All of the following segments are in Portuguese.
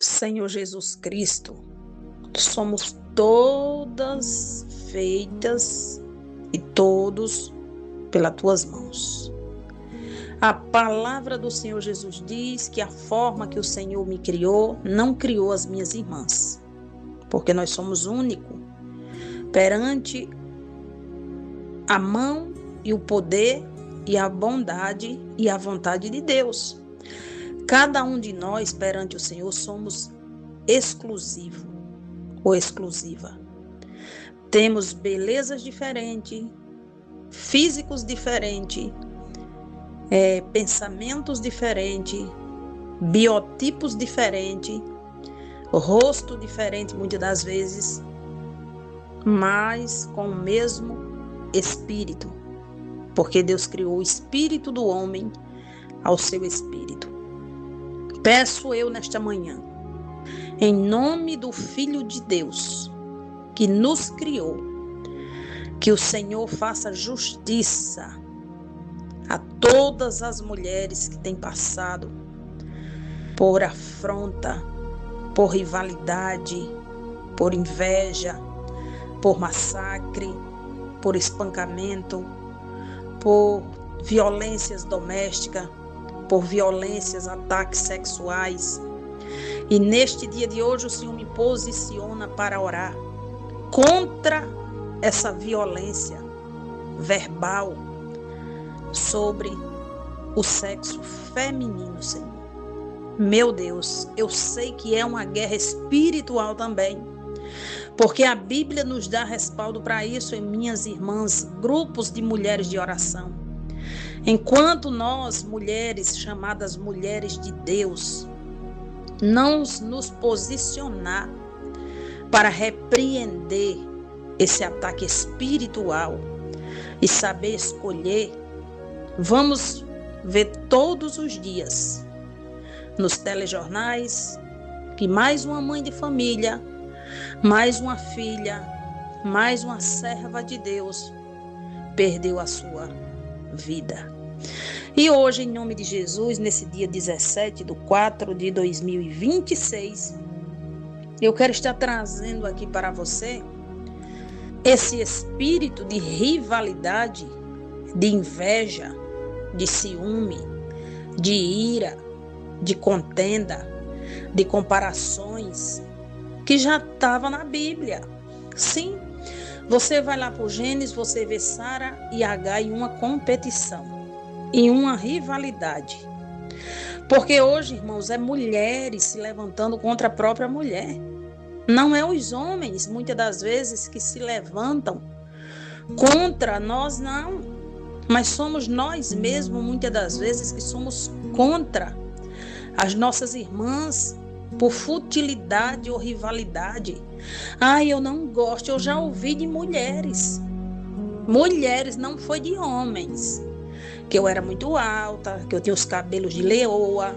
Senhor Jesus Cristo, somos todas feitas e todos pelas tuas mãos. A palavra do Senhor Jesus diz que a forma que o Senhor me criou, não criou as minhas irmãs, porque nós somos únicos perante a mão e o poder e a bondade e a vontade de Deus. Cada um de nós perante o Senhor somos exclusivo ou exclusiva. Temos belezas diferentes, físicos diferentes, pensamentos diferentes, biotipos diferentes, rosto diferente muitas das vezes, mas com o mesmo espírito, porque Deus criou o espírito do homem ao seu espírito. Peço eu nesta manhã, em nome do Filho de Deus, que nos criou, que o Senhor faça justiça a todas as mulheres que têm passado por afronta, por rivalidade, por inveja, por massacre, por espancamento, por violências domésticas, por violências, ataques sexuais. E neste dia de hoje o Senhor me posiciona para orar contra essa violência verbal sobre o sexo feminino, Senhor. Meu Deus, eu sei que é uma guerra espiritual também, porque a Bíblia nos dá respaldo para isso, em minhas irmãs, grupos de mulheres de oração. Enquanto nós, mulheres, chamadas mulheres de Deus, não nos posicionar para repreender esse ataque espiritual e saber escolher, vamos ver todos os dias nos telejornais que mais uma mãe de família, mais uma filha, mais uma serva de Deus perdeu a sua vida. E hoje, em nome de Jesus, nesse dia 17/4/2026, eu quero estar trazendo aqui para você esse espírito de rivalidade, de inveja, de ciúme, de ira, de contenda, de comparações, que já estava na Bíblia. Sim, você vai lá para o Gênesis, você vê Sara e Agar em uma competição, em uma rivalidade. Porque hoje, irmãos, é mulheres se levantando contra a própria mulher. Não é os homens, muitas das vezes, que se levantam contra nós, não. Mas somos nós mesmos, muitas das vezes, que somos contra as nossas irmãs por futilidade ou rivalidade. Eu não gosto, eu já ouvi de mulheres. Mulheres, não foi de homens. Que eu era muito alta, que eu tinha os cabelos de leoa,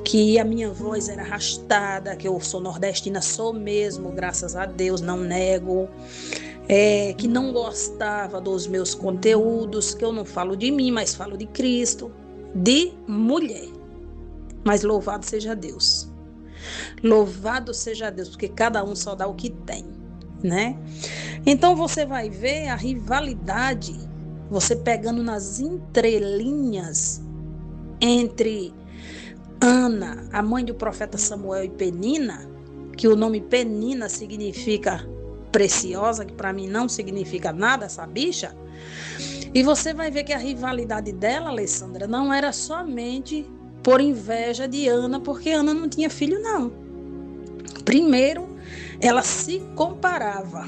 que a minha voz era arrastada, que eu sou nordestina, sou mesmo, graças a Deus, não nego. Que não gostava dos meus conteúdos, que eu não falo de mim, mas falo de Cristo, de mulher. Mas louvado seja Deus. Louvado seja Deus, porque cada um só dá o que tem, né? Então você vai ver a rivalidade, você pegando nas entrelinhas entre Ana, a mãe do profeta Samuel, e Penina, que o nome Penina significa preciosa, que para mim não significa nada, essa bicha. E você vai ver que a rivalidade dela, Alessandra, não era somente por inveja de Ana, porque Ana não tinha filho, não. Primeiro, ela se comparava,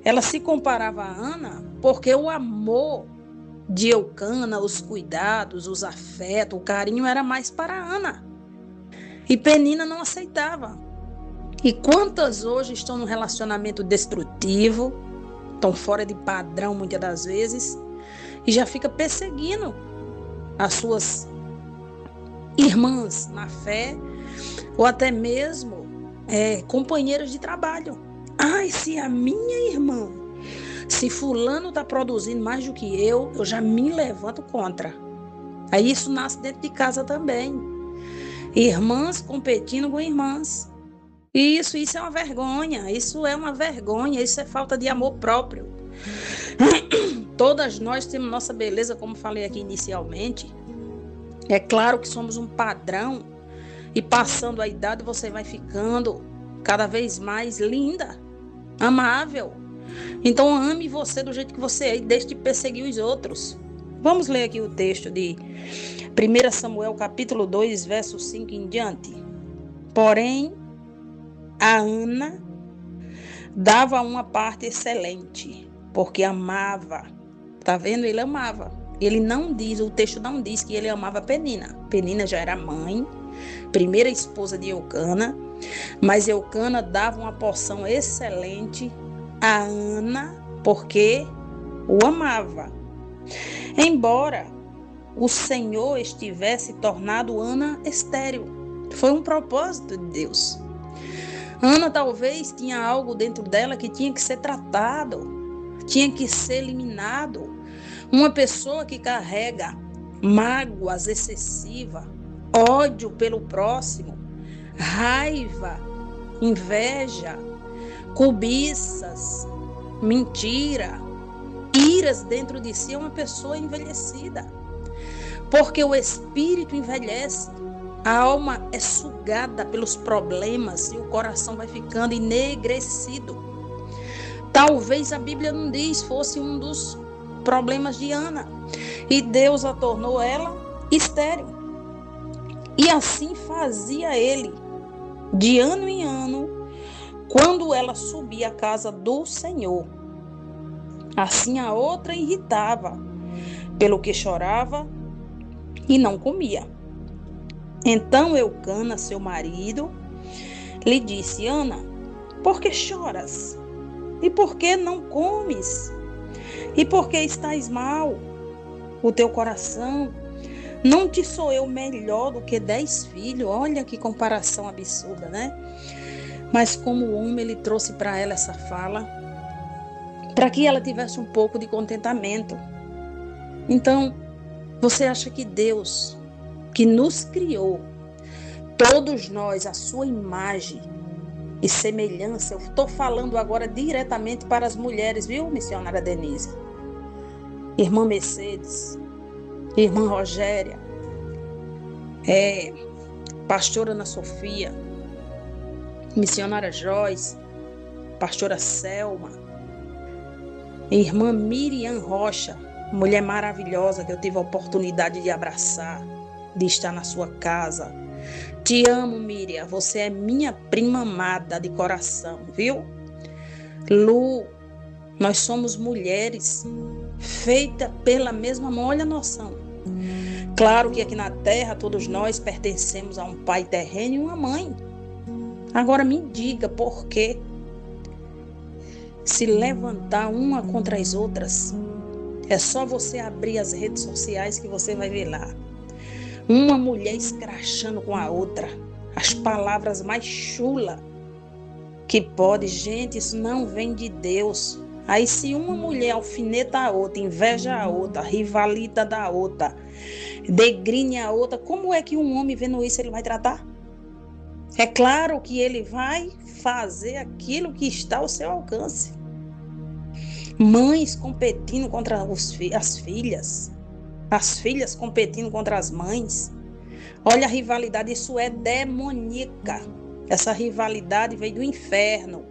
ela se comparava a Ana porque o amor de Eucana, os cuidados, os afetos, o carinho era mais para Ana. E Penina não aceitava. E quantas hoje estão num relacionamento destrutivo, estão fora de padrão muitas das vezes, e já fica perseguindo as suas irmãs na fé, ou até mesmo companheiras de trabalho. Se a minha irmã, se fulano está produzindo mais do que eu já me levanto contra. Aí isso nasce dentro de casa também. Irmãs competindo com irmãs. Isso é uma vergonha, isso é uma vergonha, isso é falta de amor próprio. Todas nós temos nossa beleza, como falei aqui inicialmente. É claro que somos um padrão e passando a idade você vai ficando cada vez mais linda, amável. Então ame você do jeito que você é e deixe de perseguir os outros. Vamos ler aqui o texto de 1 Samuel capítulo 2, verso 5 em diante. Porém, a Ana dava uma parte excelente, porque amava. Tá vendo? Ele amava. Ele não diz, o texto não diz que ele amava Penina. Penina já era mãe, primeira esposa de Eucana, mas Eucana dava uma porção excelente a Ana, porque o amava. Embora o Senhor estivesse tornado Ana estéril, foi um propósito de Deus. Ana talvez tinha algo dentro dela que tinha que ser tratado, tinha que ser eliminado. Uma pessoa que carrega mágoas excessivas, ódio pelo próximo, raiva, inveja, cobiças, mentira, iras dentro de si é uma pessoa envelhecida. Porque o espírito envelhece, a alma é sugada pelos problemas e o coração vai ficando enegrecido. Talvez a Bíblia não diz fosse um dos problemas de Ana. E Deus a tornou ela estéril. E assim fazia ele, de ano em ano, quando ela subia à casa do Senhor. Assim a outra irritava, pelo que chorava e não comia. Então Eucana, seu marido, lhe disse: Ana, por que choras? E por que não comes? E por que estás mal? O teu coração não te sou eu melhor do que 10 filhos? Olha que comparação absurda, né? Mas como homem, ele trouxe para ela essa fala para que ela tivesse um pouco de contentamento. Então, você acha que Deus, que nos criou, todos nós, a sua imagem e semelhança, eu estou falando agora diretamente para as mulheres, viu, missionária Denise? Irmã Mercedes, irmã Rogéria, pastora Ana Sofia, missionária Joyce, pastora Selma, irmã Miriam Rocha, mulher maravilhosa que eu tive a oportunidade de abraçar, de estar na sua casa. Te amo, Miriam, você é minha prima amada de coração, viu? Lu, nós somos mulheres feitas pela mesma mão, olha a noção. Claro que aqui na terra todos nós pertencemos a um pai terreno e uma mãe. Agora me diga por que se levantar uma contra as outras. É só você abrir as redes sociais que você vai ver lá. Uma mulher escrachando com a outra. As palavras mais chulas que pode. Gente, isso não vem de Deus. Aí se uma mulher alfineta a outra, inveja a outra, rivalita da outra, degrine a outra, como é que um homem vendo isso ele vai tratar? É claro que ele vai fazer aquilo que está ao seu alcance. Mães competindo contra as filhas competindo contra as mães. Olha a rivalidade, isso é demoníaca. Essa rivalidade veio do inferno.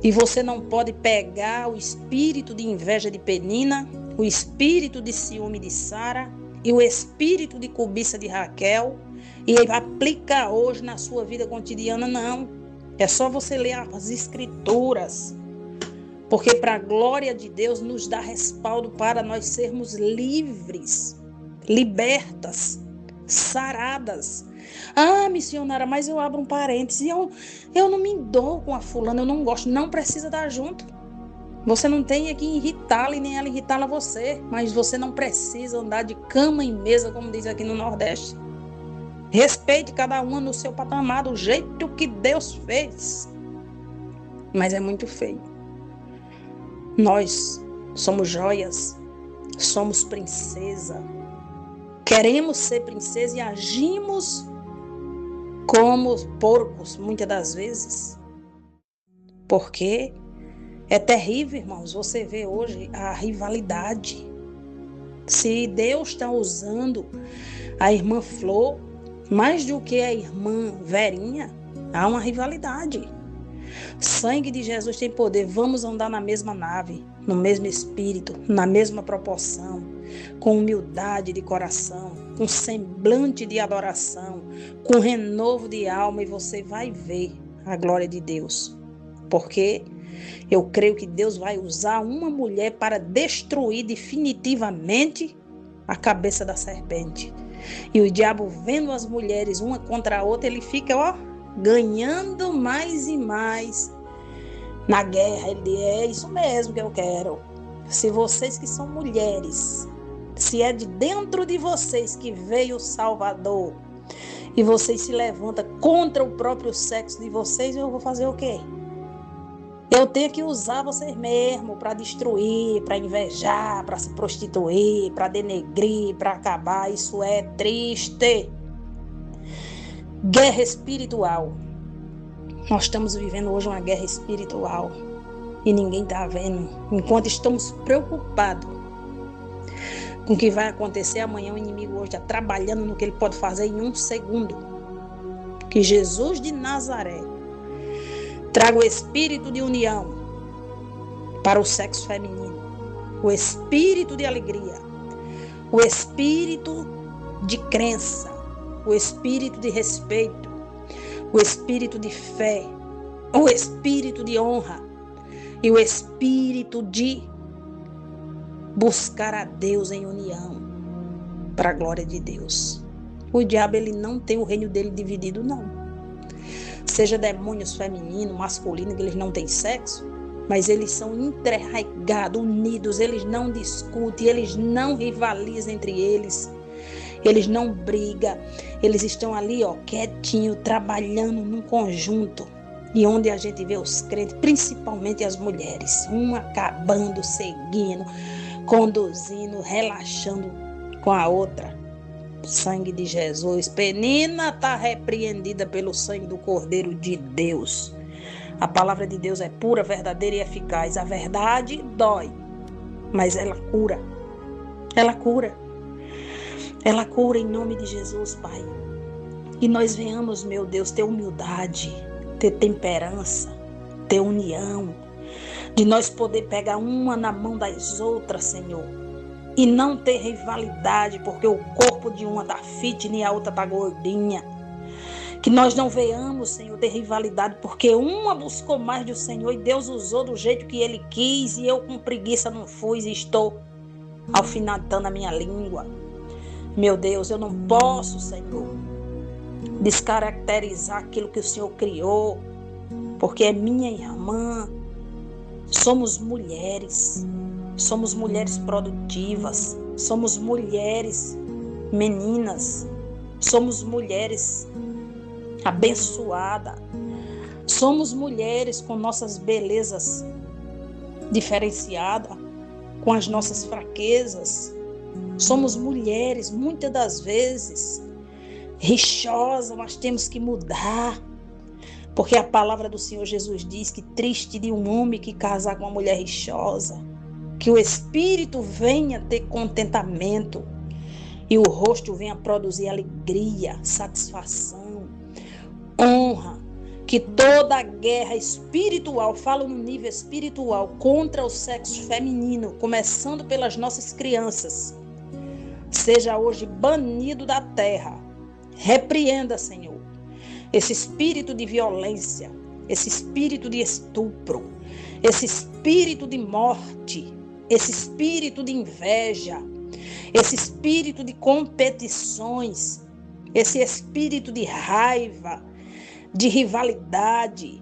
E você não pode pegar o espírito de inveja de Penina, o espírito de ciúme de Sara e o espírito de cobiça de Raquel e aplicar hoje na sua vida cotidiana, não. É só você ler as escrituras. Porque para a glória de Deus nos dá respaldo para nós sermos livres, libertas, saradas. Ah, missionária, mas eu abro um parêntese, eu não me dou com a fulana, eu não gosto, não precisa dar junto. Você não tem que irritá-la e nem ela irritá-la você, mas você não precisa andar de cama em mesa, como diz aqui no Nordeste. Respeite cada uma no seu patamar, do jeito que Deus fez. Mas é muito feio. Nós somos joias, somos princesa. Queremos ser princesa e agimos como porcos, muitas das vezes. Porque é terrível, irmãos, você vê hoje a rivalidade. Se Deus está usando a irmã Flor mais do que a irmã Verinha, há uma rivalidade. Sangue de Jesus tem poder. Vamos andar na mesma nave, no mesmo espírito, na mesma proporção, com humildade de coração, com semblante de adoração, com renovo de alma, e você vai ver a glória de Deus. Porque eu creio que Deus vai usar uma mulher para destruir definitivamente a cabeça da serpente. E o diabo, vendo as mulheres uma contra a outra, ele fica, ganhando mais e mais na guerra. Ele diz: é isso mesmo que eu quero. Se vocês que são mulheres, se é de dentro de vocês que veio o Salvador, e vocês se levantam contra o próprio sexo de vocês, eu vou fazer o quê? Eu tenho que usar vocês mesmo para destruir, para invejar, para se prostituir, para denegrir, para acabar. Isso é triste. Guerra espiritual. Nós estamos vivendo hoje uma guerra espiritual e ninguém está vendo. Enquanto estamos preocupados com o que vai acontecer amanhã, o inimigo hoje está trabalhando no que ele pode fazer em um segundo. Que Jesus de Nazaré traga o espírito de união para o sexo feminino, o espírito de alegria, o espírito de crença, o espírito de respeito, o espírito de fé, o espírito de honra e o espírito de buscar a Deus em união para a glória de Deus. O diabo, ele não tem o reino dele dividido, não. Seja demônios feminino, masculino, que eles não têm sexo, mas eles são interligados, unidos, eles não discutem, eles não rivalizam entre eles, eles não brigam, eles estão ali, quietinho, trabalhando num conjunto. E onde a gente vê os crentes, principalmente as mulheres, uma acabando, seguindo, conduzindo, relaxando com a outra. Sangue de Jesus. Penina está repreendida pelo sangue do Cordeiro de Deus. A palavra de Deus é pura, verdadeira e eficaz. A verdade dói, mas ela cura. Ela cura. Ela cura em nome de Jesus, Pai. E nós venhamos, meu Deus, ter humildade, ter temperança, ter união, de nós poder pegar uma na mão das outras, Senhor. E não ter rivalidade, porque o corpo de uma tá fitness e a outra tá gordinha. Que nós não venhamos, Senhor, ter rivalidade, porque uma buscou mais do Senhor e Deus usou do jeito que Ele quis, e eu com preguiça não fui e estou alfinetando a minha língua. Meu Deus, eu não posso, Senhor, descaracterizar aquilo que o Senhor criou, porque é minha irmã. Somos mulheres produtivas, somos mulheres meninas, somos mulheres abençoadas, somos mulheres com nossas belezas diferenciadas, com as nossas fraquezas, somos mulheres muitas das vezes rixosas, mas temos que mudar. Porque a palavra do Senhor Jesus diz que triste de um homem que casar com uma mulher rixosa. Que o espírito venha ter contentamento e o rosto venha produzir alegria, satisfação, honra. Que toda a guerra espiritual, falo no nível espiritual, contra o sexo feminino, começando pelas nossas crianças, seja hoje banido da terra. Repreenda, Senhor, esse espírito de violência, esse espírito de estupro, esse espírito de morte, esse espírito de inveja, esse espírito de competições, esse espírito de raiva, de rivalidade,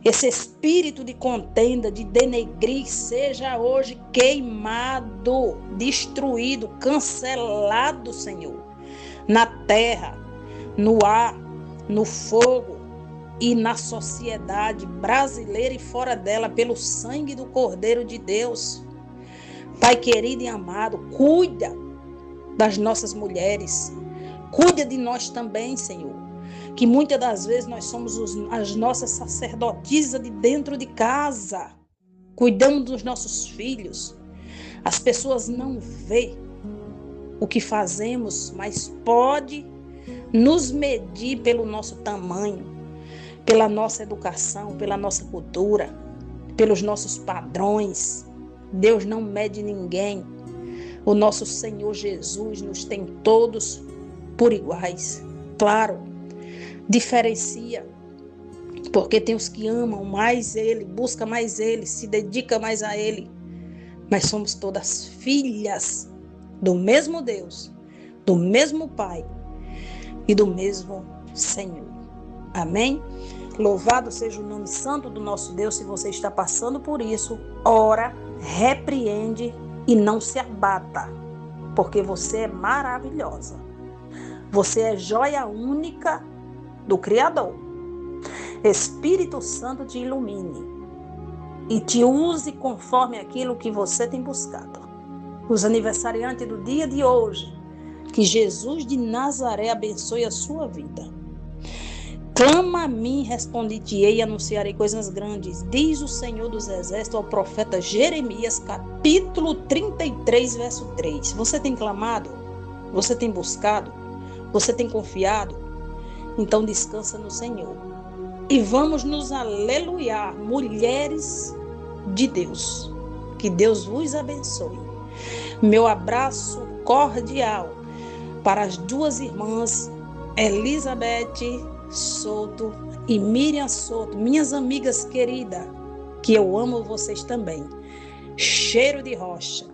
esse espírito de contenda, de denegrir, seja hoje queimado, destruído, cancelado, Senhor, na terra, no ar, no fogo e na sociedade brasileira e fora dela, pelo sangue do Cordeiro de Deus. Pai querido e amado, cuida das nossas mulheres, cuida de nós também, Senhor, que muitas das vezes nós somos as nossas sacerdotisas de dentro de casa, cuidamos dos nossos filhos. As pessoas não vê o que fazemos, mas pode nos medir pelo nosso tamanho, pela nossa educação, pela nossa cultura, pelos nossos padrões. Deus não mede ninguém. O nosso Senhor Jesus nos tem todos por iguais. Claro, diferencia, porque tem os que amam mais Ele, buscam mais Ele, se dedicam mais a Ele. Mas somos todas filhas do mesmo Deus, do mesmo Pai e do mesmo Senhor. Amém? Louvado seja o nome santo do nosso Deus. Se você está passando por isso, ora, repreende e não se abata, porque você é maravilhosa. Você é joia única do Criador. Espírito Santo te ilumine e te use conforme aquilo que você tem buscado. Os aniversariantes do dia de hoje, que Jesus de Nazaré abençoe a sua vida. Clama a mim, respondi-te-ei e anunciarei coisas grandes, diz o Senhor dos Exércitos ao profeta Jeremias, capítulo 33, verso 3. Você tem clamado? Você tem buscado? Você tem confiado? Então descansa no Senhor. E vamos nos aleluiar, mulheres de Deus. Que Deus vos abençoe. Meu abraço cordial para as duas irmãs, Elizabeth Souto e Miriam Souto, minhas amigas queridas, que eu amo vocês também. Cheiro de rocha.